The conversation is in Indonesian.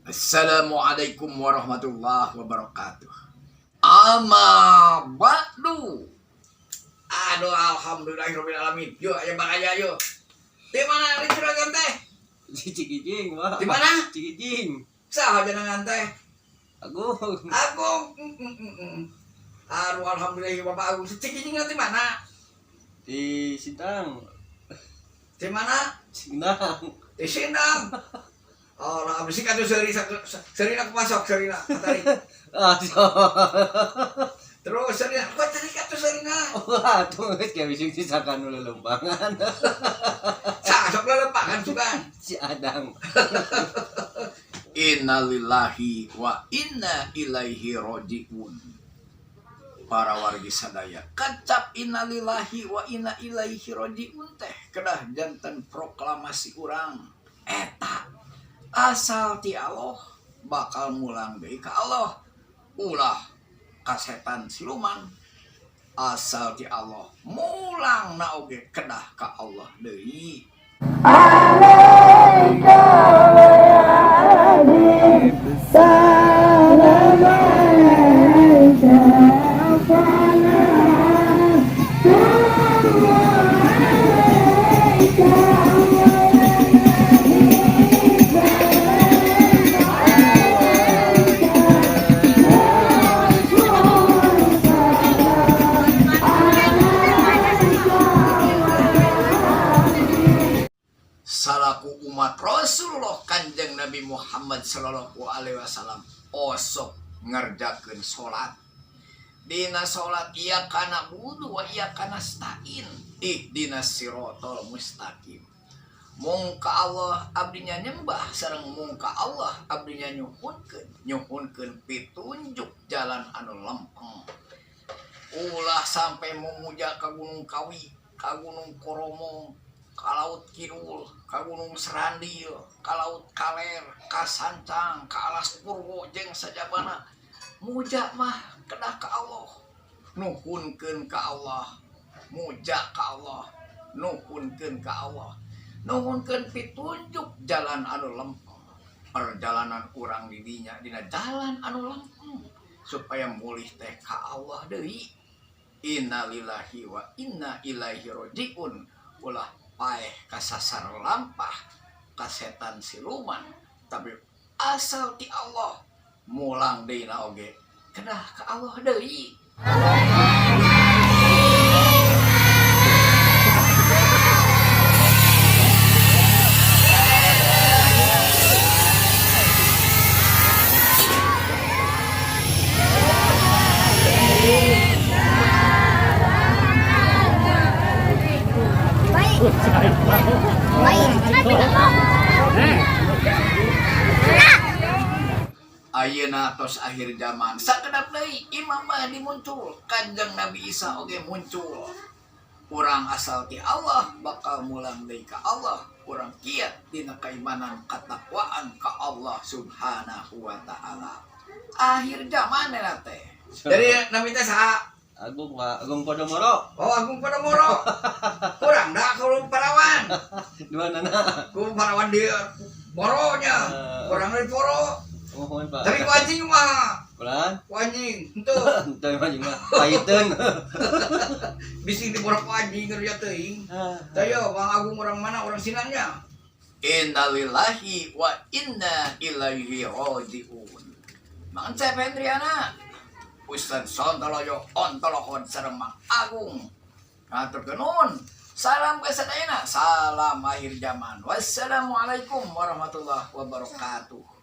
Assalamualaikum warahmatullahi wabarakatuh. Amma ba'du. Aduh, alhamdulillahirobbilalamin. Yuk, ayo bang aja yuk. Di mana ini juragan teh? Di Cikijing, Pak. Di mana? Cikijing. Saha jenengan teh? Agung. Agung. Aduh, alhamdulillah Bapak Agung. Cikijing nanti mana? Di Sintang. Di mana? Sintang. Di Sindang. Oh, lah abis itu serina kepasok serina katari. Terus serina, kok tadi kata serina? Waduh, kayak bisa disakan dulu lempangan. Sok lelempangan sugan. Si Adang. Innalillahi wa inna ilaihi roji'un. Para wargi sadaya kacap innalillahi wa inna ilaihi roji'un teh kedah janten proklamasi urang eta asal ti Allah bakal mulang deui ka Allah ulah kasetan siluman asal ti Allah mulang na oge kedah ka Allah deui. Salaku umat Rasulullah Kanjeng Nabi Muhammad sallallahu alaihi wasallam osok ngerjakeun salat. Dina salat iya kana wudu wa iya kana stain. Ihdinas siratal mustaqim. Mung ka Allah abdinya nyembah sareng mung ka Allah abdinya nyuhunkeun pitunjuk jalan anu lempeng. Ulah sampai memuja ka Gunung Kawi, ka Gunung Koromo, ka Laut Kidul, ka Gunung Serandil, ka Laut Kaler, ka Sancang, ka Alas Purwo jeung sajabana. Muja mah kedah ka Allah. Nuhunkeun ka Allah. Muja ka Allah. Nuhunkeun ka Allah. Nuhunkeun pitunjuk jalan anu lempeng. Perjalanan urang di dinya dina jalan anu lempeng supaya mulih teh ka Allah deui. Innalillahi wa inna ilaihi roji'un. Ulah paeh kasasar lampah kasetan siluman tapi asal ti Allah mulang deuna oge kedah ka Allah deui. Ayeuna tos akhir zaman sakedap deui Imam Mahdi muncul, Kanjeng Nabi Isa oge muncul. Urang asal ti Allah bakal mulang deui ka Allah. Urang kiat dina kaimanan katakwaan ka Allah Subhanahu wa taala. Akhir zaman eta teh. Jadi nami teh saha? Agung, Pak. Agung Podomoro. Oh, Agung Podomoro. Kurang dah kalau Parawan. Di mana na? Ku Parawan di Boronya. Kurang di Boro. Mohon, Pak. Tapi wajing mah. Bulan? Wajing. Henteu. Teu mah mah. Paiteun. Bising di borok wajing kerja teuing. Teu Bang Agung orang mana? Orang Sinangnya. Innalillahi wa inna ilaihi raji'un. Mangan saya Hendriana. Ustaz Sontoloyo Ontolokon sareng Mang Agung. Ngaturkeun nuhun. Salam ke sadayana. Salam akhir zaman. Wassalamualaikum warahmatullahi wabarakatuh.